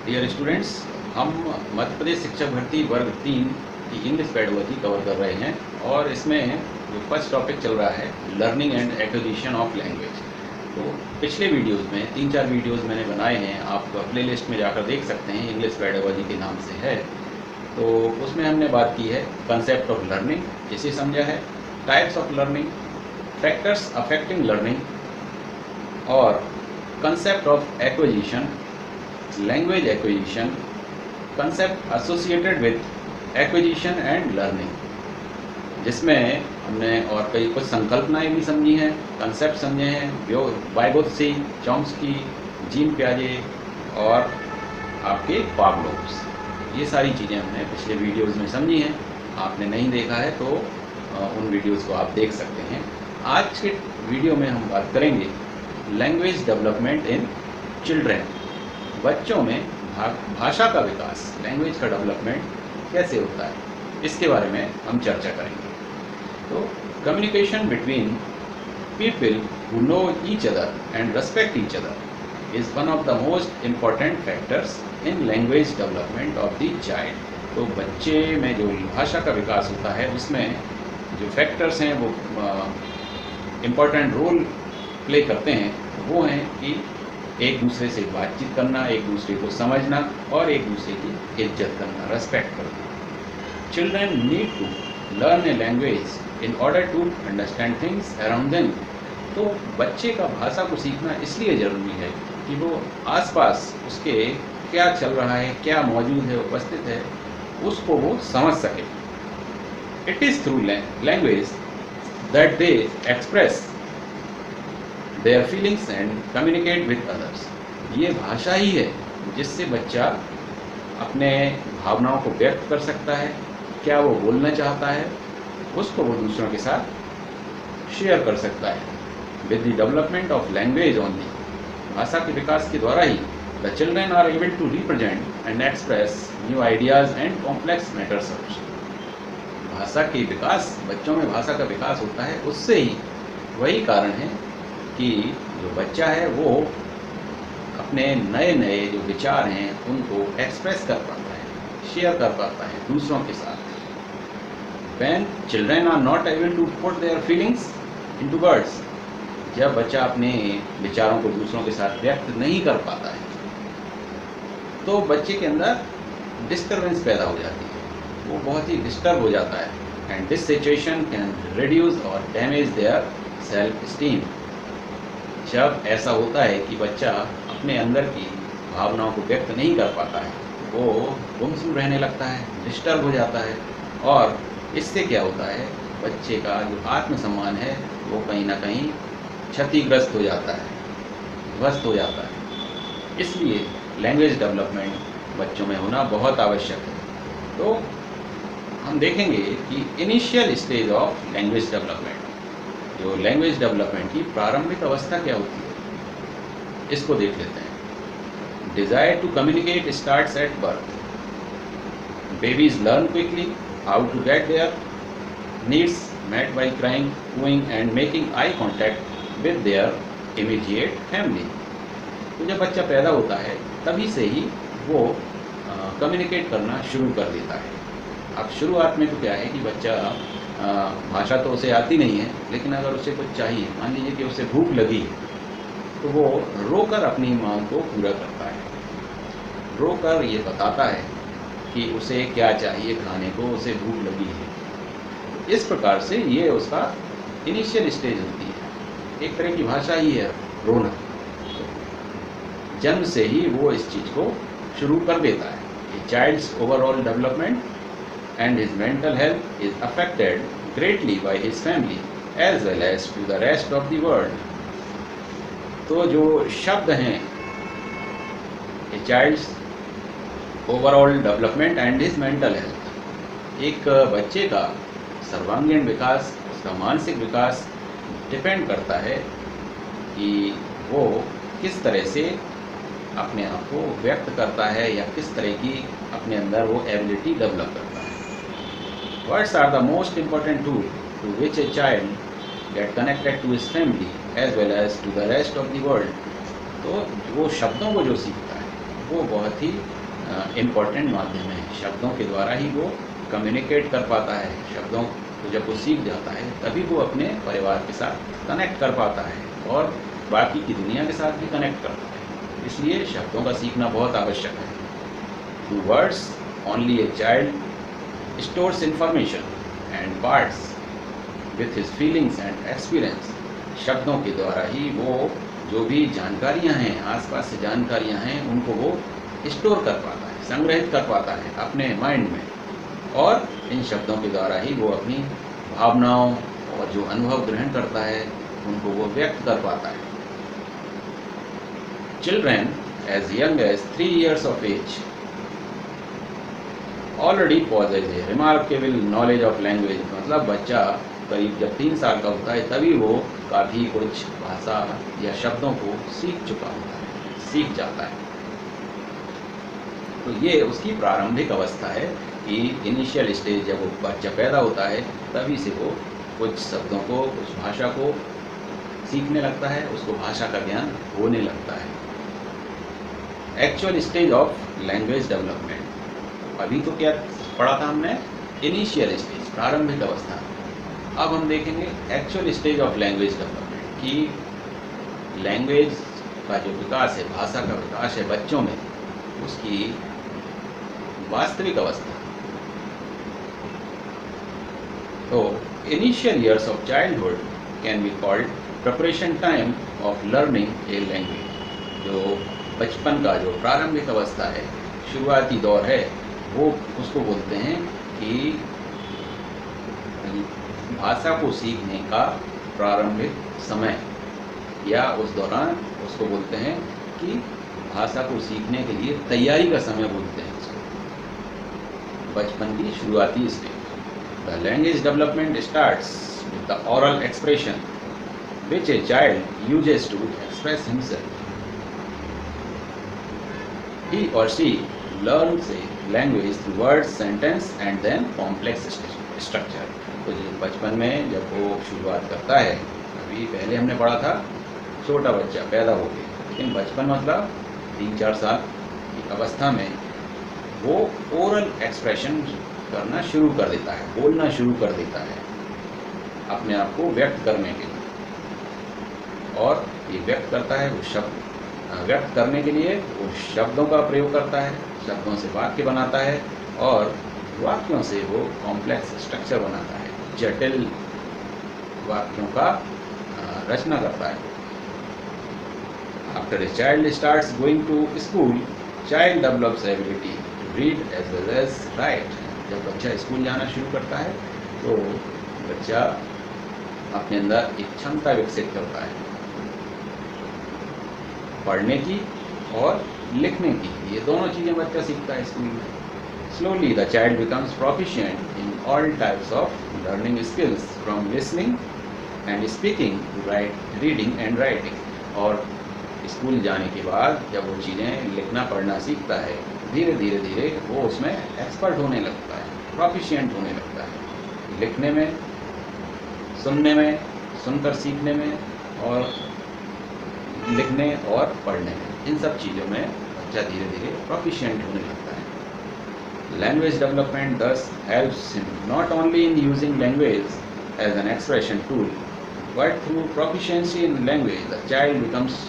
Dear students, हम मध्य प्रदेश शिक्षक भर्ती वर्ग 3 की इंग्लिश पेडागोजी कवर कर रहे हैं और इसमें जो फर्स्ट टॉपिक चल रहा है learning and acquisition of language. तो पिछले वीडियोस में 3-4 वीडियोस मैंने बनाए हैं, आप प्लेलिस्ट में जाकर देख सकते हैं, इंग्लिश पेडागोजी के नाम से है। तो उसमें हमने बात की है कंसेप्ट ऑफ लर्निंग, इसे समझा है, types of learning, factors affecting learning और concept of acquisition, language acquisition, concept associated with acquisition and learning, जिसमें हमने और कई कुछ संकल्पनाएं भी समझी हैं, कंसेप्ट समझे हैं, वाइगोत्स्की, चॉम्स्की, जीन पियाजे और आपके पावलोव्स। ये सारी चीज़ें हमने पिछले वीडियोस में समझी हैं। आपने नहीं देखा है तो उन वीडियोस को आप देख सकते हैं। आज के वीडियो में हम बात करेंगे लैंग्वेज डेवलपमेंट इन चिल्ड्रेन, बच्चों में भाषा का विकास, लैंग्वेज का डेवलपमेंट कैसे होता है, इसके बारे में हम चर्चा करेंगे। तो communication between people who know each other and respect each other is one of the most important factors in language development of the child. तो बच्चे में जो भाषा का विकास होता है उसमें जो फैक्टर्स हैं वो इम्पॉर्टेंट रोल प्ले करते हैं। वो हैं कि एक दूसरे से बातचीत करना, एक दूसरे को समझना और एक दूसरे की इज्जत करना, रेस्पेक्ट करना। Children need to learn a language in order to understand things around them. तो बच्चे का भाषा को सीखना इसलिए ज़रूरी है कि वो आसपास उसके क्या चल रहा है, क्या मौजूद है, उपस्थित है, उसको वो समझ सके। It is through language that they express their feelings and communicate with others. ये भाषा ही है जिससे बच्चा अपने भावनाओं को व्यक्त कर सकता है, क्या वो बोलना चाहता है उसको वो दूसरों के साथ शेयर कर सकता है। With the development of language only, भाषा के विकास के द्वारा ही the children are able to represent and express new ideas and complex matters. भाषा के विकास, बच्चों में भाषा का विकास होता है, उससे ही वही कारण है कि जो बच्चा है वो अपने नए नए जो विचार हैं उनको एक्सप्रेस कर पाता है, शेयर कर पाता है दूसरों के साथ। When children are not able to put their feelings into words, जब बच्चा अपने विचारों को दूसरों के साथ व्यक्त नहीं कर पाता है तो बच्चे के अंदर डिस्टर्बेंस पैदा हो जाती है, वो बहुत ही डिस्टर्ब हो जाता है। And this situation can reduce और डैमेज देयर सेल्फ इस्टीम। जब ऐसा होता है कि बच्चा अपने अंदर की भावनाओं को व्यक्त नहीं कर पाता है, वो गुमसुम रहने लगता है, डिस्टर्ब हो जाता है और इससे क्या होता है, बच्चे का जो आत्मसम्मान है वो कहीं ना कहीं क्षतिग्रस्त हो जाता है, ध्वस्त हो जाता है। इसलिए लैंग्वेज डेवलपमेंट बच्चों में होना बहुत आवश्यक है। तो हम देखेंगे कि initial stage of language development, जो लैंग्वेज डेवलपमेंट की प्रारंभिक अवस्था क्या होती है, इसको देख लेते हैं। Desire to communicate starts at birth. Babies learn quickly how to get their needs met by crying, cooing and making eye contact with their immediate family. तो जब बच्चा पैदा होता है तभी से ही वो कम्युनिकेट करना शुरू कर देता है। अब शुरुआत में तो क्या है कि बच्चा भाषा तो उसे आती नहीं है, लेकिन अगर उसे कुछ चाहिए, मान लीजिए कि उसे भूख लगी तो वो रोकर अपनी मांग को पूरा करता है, रोकर ये बताता है कि उसे क्या चाहिए खाने को, उसे भूख लगी है। इस प्रकार से ये उसका इनिशियल स्टेज होती है, एक तरह की भाषा ही है रोना। जन्म से ही वो इस चीज़ को शुरू कर देता है। Child's overall development and his mental health is affected greatly by his family as well as to the rest of the world. तो जो शब्द हैं a child's overall development and his mental health, एक बच्चे का सर्वांगीण विकास, उसका मानसिक विकास डिपेंड करता है कि वो किस तरह से अपने आप को व्यक्त करता है या किस तरह की अपने अंदर वो एबिलिटी डेवलप करता है। Words are the most important tool to which a child get connected to his family as well as to the rest of the world. तो वो शब्दों को जो सीखता है वो बहुत ही इम्पोर्टेंट माध्यम है। शब्दों के द्वारा ही वो कम्युनिकेट कर पाता है। शब्दों को जब वो सीख जाता है तभी वो अपने परिवार के साथ कनेक्ट कर पाता है और बाकी की दुनिया के साथ भी कनेक्ट करता है। इसलिए शब्दों का सीखना बहुत आवश्यक है। Through words only a child stores information and parts with his feelings and experience. शब्दों के द्वारा ही वो जो भी जानकारियाँ हैं, आसपास से जानकारियाँ हैं, उनको वो स्टोर कर पाता है, संग्रहित कर पाता है अपने माइंड में, और इन शब्दों के द्वारा ही वो अपनी भावनाओं और जो अनुभव ग्रहण करता है उनको वो व्यक्त कर पाता है। Children as young as 3 years of age already possess a remarkable knowledge of language। मतलब बच्चा करीब जब 3 साल का होता है तभी वो काफ़ी कुछ भाषा या शब्दों को सीख चुका होता है, सीख जाता है। तो ये उसकी प्रारंभिक अवस्था है कि इनिशियल स्टेज, जब वो बच्चा पैदा होता है तभी से वो कुछ शब्दों को, कुछ भाषा को सीखने लगता है, उसको भाषा का ज्ञान होने लगता है। Actual stage of language development. अभी तो क्या पढ़ा था हमने? इनिशियल स्टेज, प्रारंभिक अवस्था। अब हम देखेंगे actual stage of language development कि लैंग्वेज का जो विकास है, भाषा का विकास है बच्चों में, उसकी वास्तविक अवस्था। तो initial years of childhood can be called preparation time of learning a language. जो बचपन का जो प्रारंभिक अवस्था है, शुरुआती दौर है, वो उसको बोलते हैं कि भाषा को सीखने का प्रारंभिक समय, या उस दौरान उसको बोलते हैं कि भाषा को सीखने के लिए तैयारी का समय बोलते हैं उसको, बचपन की शुरुआती stage. The language development starts with the oral expression which a child uses to express himself. He or she learns a language through words, sentence and then complex structure. तो बचपन में जब वो शुरुआत करता है, अभी पहले हमने पढ़ा था छोटा बच्चा पैदा हो गया, लेकिन बचपन मतलब 3-4 साल की अवस्था में वो ओरल एक्सप्रेशन करना शुरू कर देता है, बोलना शुरू कर देता है अपने आप को व्यक्त करने के लिए। और ये व्यक्त करता है, वो शब्द व्यक्त करने के लिए वो शब्दों का प्रयोग करता है, शब्दों से वाक्य बनाता है और वाक्यों से वो कॉम्प्लेक्स स्ट्रक्चर बनाता है, जटिल वाक्यों का रचना करता है। After a child starts going to school, child develops ability to read as well as write. जब बच्चा स्कूल जाना शुरू करता है तो बच्चा अपने अंदर एक क्षमता विकसित करता है पढ़ने की और लिखने की। ये दोनों चीज़ें बच्चा सीखता है स्कूल में। Slowly the child becomes proficient in all types of learning skills from listening and speaking to reading and writing। और स्कूल जाने के बाद जब वो चीज़ें लिखना पढ़ना सीखता है, धीरे धीरे धीरे वो उसमें एक्सपर्ट होने लगता है, प्रोफिशिएंट होने लगता है, लिखने में, सुनने में, सुनकर सीखने में और लिखने और पढ़ने में। इन सब चीज़ों में बच्चा धीरे धीरे प्रोफिशिएंट होने लगता है। Language development thus helps him not only in using language as an expression tool, but through proficiency in language the child becomes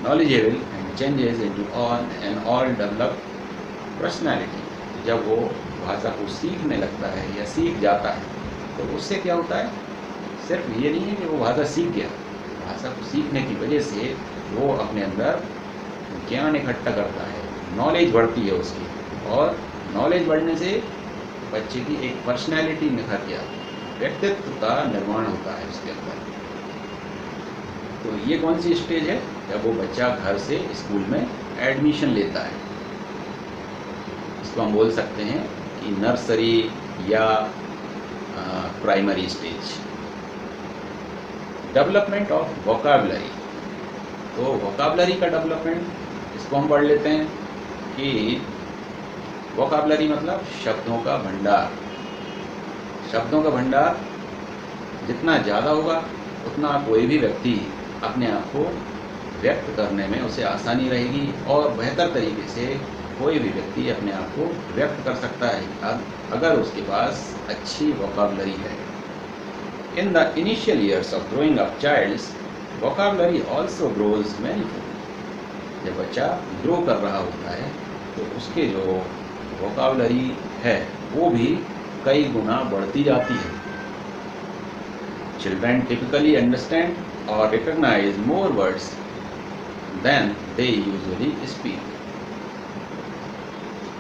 knowledgeable and changes into an all developed personality। जब वो भाषा को सीखने लगता है या सीख जाता है तो उससे क्या होता है, सिर्फ ये नहीं है कि वो भाषा सीख गया, भाषा को सीखने की वजह से वो अपने अंदर ज्ञान इकट्ठा करता है, नॉलेज बढ़ती है उसकी, और नॉलेज बढ़ने से बच्चे की एक पर्सनैलिटी निखर के आती है, व्यक्तित्व का निर्माण होता है उसके अंदर। तो ये कौन सी स्टेज है? जब वो बच्चा घर से स्कूल में एडमिशन लेता है। इसको हम बोल सकते हैं कि नर्सरी या primary stage. Development of vocabulary. तो वोकैबुलरी का डेवलपमेंट इसको हम पढ़ लेते हैं कि वोकैबुलरी मतलब शब्दों का भंडार। शब्दों का भंडार जितना ज़्यादा होगा उतना कोई भी व्यक्ति अपने आप को व्यक्त करने में उसे आसानी रहेगी और बेहतर तरीके से कोई भी व्यक्ति अपने आप को व्यक्त कर सकता है अगर उसके पास अच्छी वोकैबुलरी है। In the initial years of growing up child's vocabulary also grows manifold. जब बच्चा ग्रो कर रहा होता है तो उसके जो वोकैबुलरी है वो भी कई गुना बढ़ती जाती है। चिल्ड्रन टिपिकली अंडरस्टैंड और recognise more words than they usually speak.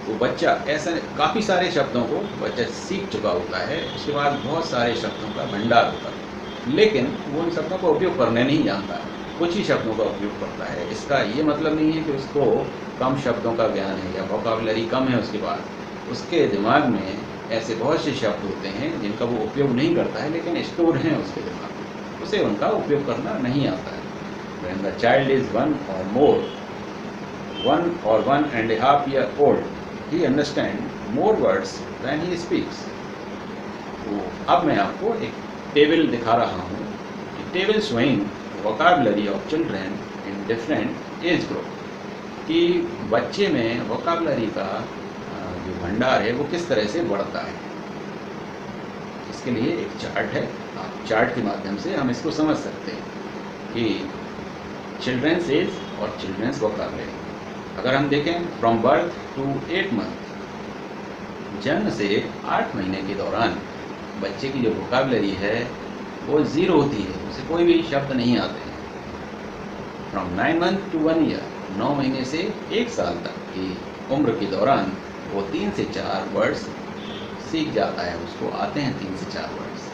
तो बच्चा ऐसे काफ़ी सारे शब्दों को बच्चा सीख चुका होता है, उसके बाद बहुत सारे शब्दों का भंडार होता है, लेकिन वो इन शब्दों का उपयोग करने नहीं जानता है, कुछ ही शब्दों का उपयोग करता है। इसका ये मतलब नहीं है कि उसको कम शब्दों का ज्ञान है या वोकैबुलरी कम है उसके पास। उसके दिमाग में ऐसे बहुत से शब्द होते हैं जिनका वो उपयोग नहीं करता है, लेकिन स्टोर हैं उसके दिमाग में, उसे उनका उपयोग करना नहीं आता है। When the child is 1 or 1.5 years old, he understands more words than he speaks. तो अब मैं आपको एक टेबल दिखा रहा हूँ, table showing vocabulary of children in different age group, कि बच्चे में वोकैबुलरी का जो भंडार है वो किस तरह से बढ़ता है। इसके लिए एक चार्ट है, चार्ट के माध्यम से हम इसको समझ सकते हैं कि चिल्ड्रंस एज और चिल्ड्रंस वोकैबुलरी। अगर हम देखें फ्रॉम बर्थ टू 8 मंथ, जन्म से 8 महीने के दौरान बच्चे की जो वोकैबुलरी है वो 0 होती है, उसे कोई भी शब्द नहीं आते हैं। फ्रॉम 9 मंथ टू 1 ईयर, 9 महीने से 1 साल तक की उम्र के दौरान वो 3 से 4 वर्ड्स सीख जाता है, उसको आते हैं 3 से 4 वर्ड्स।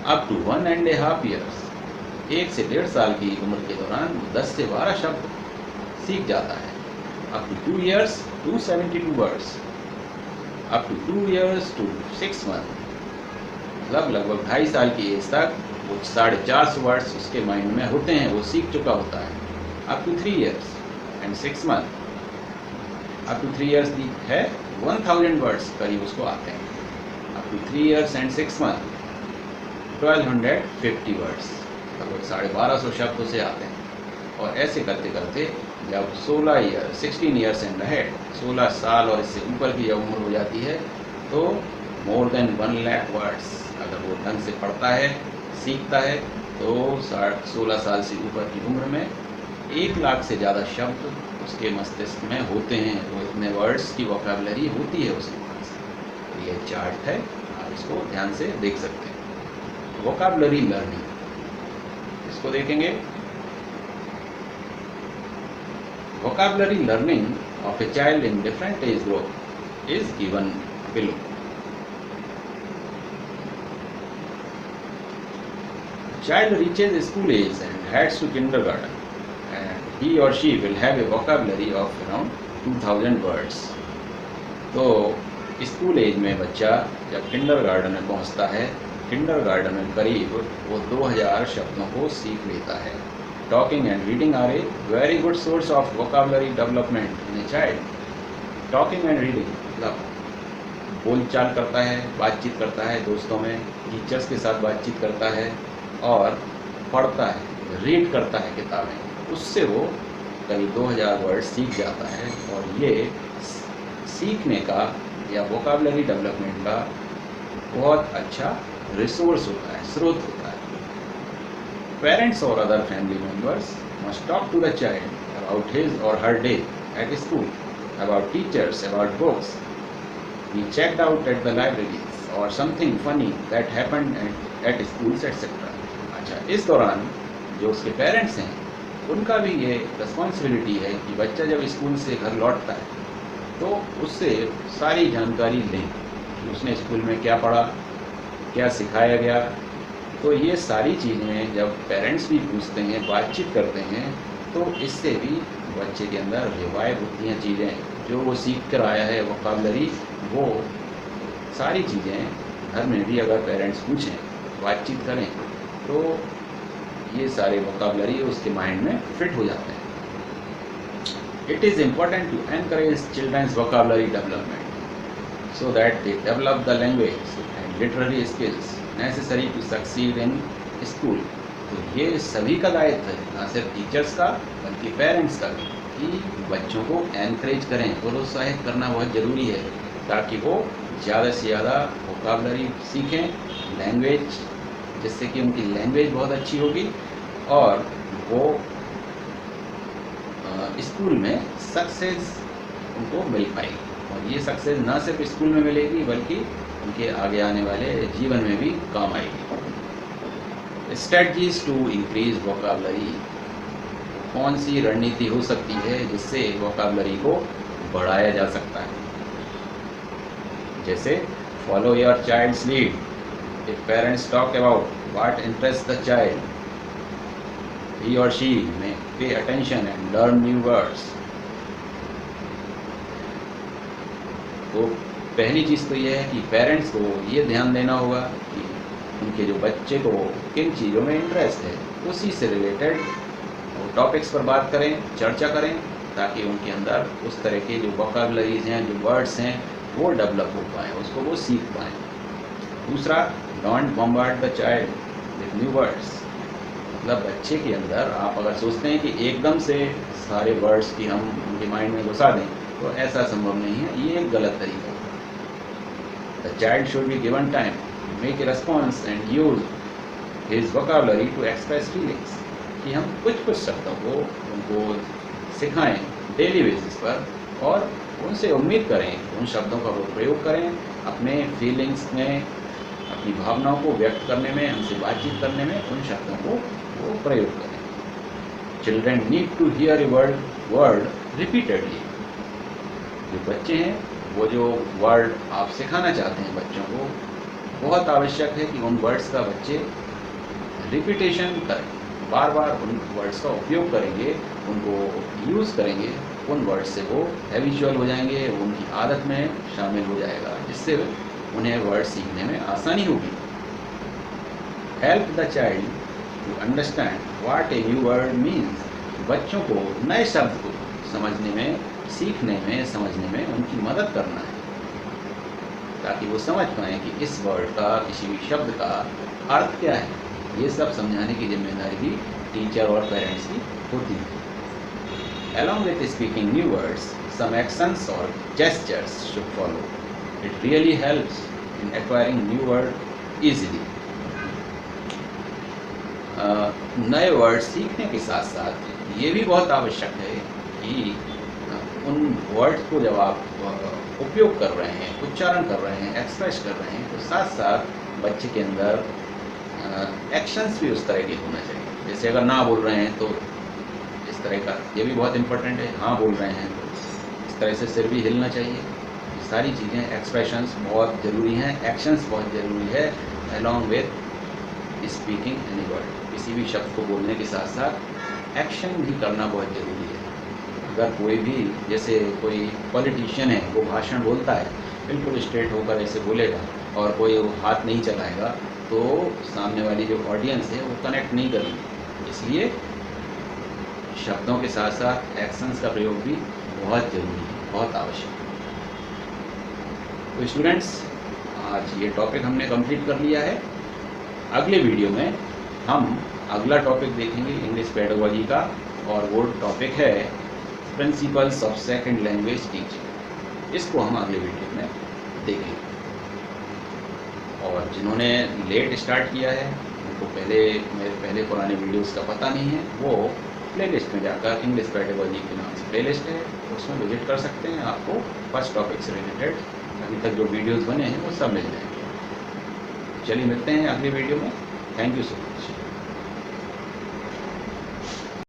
अप टू 1.5 ईयर्स, 1 से 1.5 साल की उम्र के दौरान वो 10 से 12 शब्द सीख जाता है। Up to 2 years 272 words, up to 2 years to 6 month, मतलब लगभग 2.5 साल की एज तक वो 450 वर्ड्स उसके माइंड में होते हैं, वो सीख चुका होता है। Up to 3 years and 6 month, up to 3 years है 1000 वर्ड्स करीब उसको आते हैं। Up to 3 years and 6 month 1250 words, लगभग 1250 शब्द उसे आते हैं। और ऐसे करते करते जब 16 ईयर्स एंड अहेड, 16 साल और इससे ऊपर की जब उम्र हो जाती है तो मोर देन 1 लाख वर्ड्स अगर वो ढंग से पढ़ता है, सीखता है, तो 16 साल से ऊपर की उम्र में 1 लाख से ज़्यादा शब्द उसके मस्तिष्क में होते हैं। तो इतने वर्ड्स की वोकैबुलरी होती है उसके पास। ये चार्ट है, आप इसको ध्यान से देख सकते हैं। वोकैबुलरी लर्निंग, इसको देखेंगे। Vocabulary learning of a child in different age group is given below. Child reaches school age and heads to kindergarten, and he or she will have a vocabulary of around 2000 words. तो school as में बच्चा जब kindergarten में पहुंचता है, kindergarten में करीब वो 2000 शब्दों को सीख लेता है। Talking and reading are a very good source of vocabulary development in a child. Talking and reading मतलब बोलचाल करता है, बातचीत करता है दोस्तों में, टीचर्स के साथ बातचीत करता है और पढ़ता है, रीड करता है किताबें, उससे वो करीब 2000 वर्ड सीख जाता है। और ये सीखने का या वोकैबुलरी डेवलपमेंट का बहुत अच्छा रिसोर्स होता है, स्रोत होता है। पेरेंट्स और other family members must talk to the child about his or her day at school, about teachers, about books he checked out at the libraries or something funny that happened at schools etc. अच्छा, इस दौरान जो उसके parents हैं उनका भी ये responsibility है कि बच्चा जब स्कूल से घर लौटता है तो उससे सारी जानकारी लें कि उसने स्कूल में क्या पढ़ा, क्या सिखाया गया। तो ये सारी चीज़ें जब पेरेंट्स भी पूछते हैं, बातचीत करते हैं, तो इससे भी बच्चे के अंदर रिवाइव होती हैं चीज़ें जो वो सीख कर आया है, वोकैबुलरी, वो सारी चीज़ें घर में भी अगर पेरेंट्स पूछें, बातचीत करें, तो ये सारे वोकैबुलरी उसके माइंड में फिट हो जाते हैं। It is important to encourage children's vocabulary development so that they develop the language and literary skills necessary to succeed in school तो ये सभी का दायित्व है, ना सिर्फ टीचर्स का बल्कि पेरेंट्स का भी, कि बच्चों को एनकरेज करें, प्रोत्साहित करना बहुत ज़रूरी है ताकि वो ज़्यादा से ज़्यादा वोकैबुलरी सीखें, लैंग्वेज, जिससे कि उनकी लैंग्वेज बहुत अच्छी होगी और वो स्कूल में सक्सेस उनको मिल पाएगी। और ये सक्सेस ना सिर्फ स्कूल में मिलेगी बल्कि उनके आगे आने वाले जीवन में भी काम आएगी। स्ट्रेटजीज टू इंक्रीज वोकैबुलरी, कौन सी रणनीति हो सकती है जिससे वोकैबुलरी को बढ़ाया जा सकता है? जैसे follow your child's lead, if parents talk about what interest the child, he or she may pay attention and learn new words। तो पहली चीज़ तो यह है कि पेरेंट्स को ये ध्यान देना होगा कि उनके जो बच्चे को किन चीज़ों में इंटरेस्ट है उसी से रिलेटेड टॉपिक्स पर बात करें, चर्चा करें, ताकि उनके अंदर उस तरह के जो वोकैबुलरीज हैं, जो वर्ड्स हैं, वो डेवलप हो पाएँ, उसको वो सीख पाएँ। दूसरा, don't bombard the child with new words, मतलब बच्चे के अंदर आप अगर सोचते हैं कि एकदम से सारे वर्ड्स की हम उनके माइंड में घुसा दें तो ऐसा संभव नहीं है, ये एक गलत तरीका है। The child should be given time to make a response and use his vocabulary to express feelings, कि हम कुछ शब्दों को उनको सिखाएं डेली बेसिस पर और उनसे उम्मीद करें उन शब्दों का वो प्रयोग करें अपने फीलिंग्स में, अपनी भावनाओं को व्यक्त करने में, हमसे बातचीत करने में उन शब्दों को वो प्रयोग करें। Children need to hear a word repeatedly, जो बच्चे हैं वो जो वर्ड आप सिखाना चाहते हैं बच्चों को, बहुत आवश्यक है कि उन वर्ड्स का बच्चे रिपीटेशन करें, बार बार उन वर्ड्स का उपयोग करेंगे, उनको यूज़ करेंगे, उन वर्ड्स से वो हैबिचुअल हो जाएंगे, वो उनकी आदत में शामिल हो जाएगा, जिससे उन्हें वर्ड सीखने में आसानी होगी। Help the child to understand what a new word means, बच्चों को नए शब्द को समझने में, सीखने में, समझने में उनकी मदद करना है, ताकि वो समझ पाएँ कि इस वर्ड का, किसी भी शब्द का अर्थ क्या है। ये सब समझाने की जिम्मेदारी भी टीचर और पेरेंट्स की होती है। Along with speaking new words, some actions or gestures should follow. It really helps in acquiring new word easily. नए वर्ड सीखने के साथ साथ ये भी बहुत आवश्यक है कि उन वर्ड्स को जब आप उपयोग कर रहे हैं, उच्चारण कर रहे हैं, एक्सप्रेस कर रहे हैं, तो साथ साथ बच्चे के अंदर एक्शंस भी उस तरह के होना चाहिए। जैसे अगर ना बोल रहे हैं तो इस तरह का, ये भी बहुत इंपॉर्टेंट है। हाँ बोल रहे हैं तो इस तरह से सिर भी हिलना चाहिए। ये सारी चीज़ें, एक्सप्रेशंस बहुत ज़रूरी हैं, एक्शंस बहुत ज़रूरी है, along with speaking any word. किसी भी शब्द को बोलने के साथ साथ एक्शन भी करना बहुत ज़रूरी है। अगर कोई भी, जैसे कोई पॉलिटिशियन है, वो भाषण बोलता है, बिल्कुल स्ट्रेट होकर ऐसे बोलेगा और कोई हाथ नहीं चलाएगा, तो सामने वाली जो ऑडियंस है वो कनेक्ट नहीं करेगी। इसलिए शब्दों के साथ साथ एक्शंस का प्रयोग भी बहुत ज़रूरी है, बहुत आवश्यक है। तो स्टूडेंट्स, आज ये टॉपिक हमने कंप्लीट कर लिया है। अगले वीडियो में हम अगला टॉपिक देखेंगे इंग्लिश पेडागोजी का, और वो टॉपिक है principles of second language teaching. इसको हम अगले वीडियो में देखेंगे। और जिन्होंने लेट स्टार्ट किया है, उनको मेरे पहले पुराने वीडियोस का पता नहीं है, वो प्लेलिस्ट में जाकर इंग्लिश पेडागोजी के नाम से प्लेलिस्ट है, उसमें विजिट कर सकते हैं। आपको फर्स्ट टॉपिक से रिलेटेड अभी तक जो वीडियोस बने हैं वो सब मिल जाएंगे। चलिए मिलते हैं अगले वीडियो में। Thank you so much.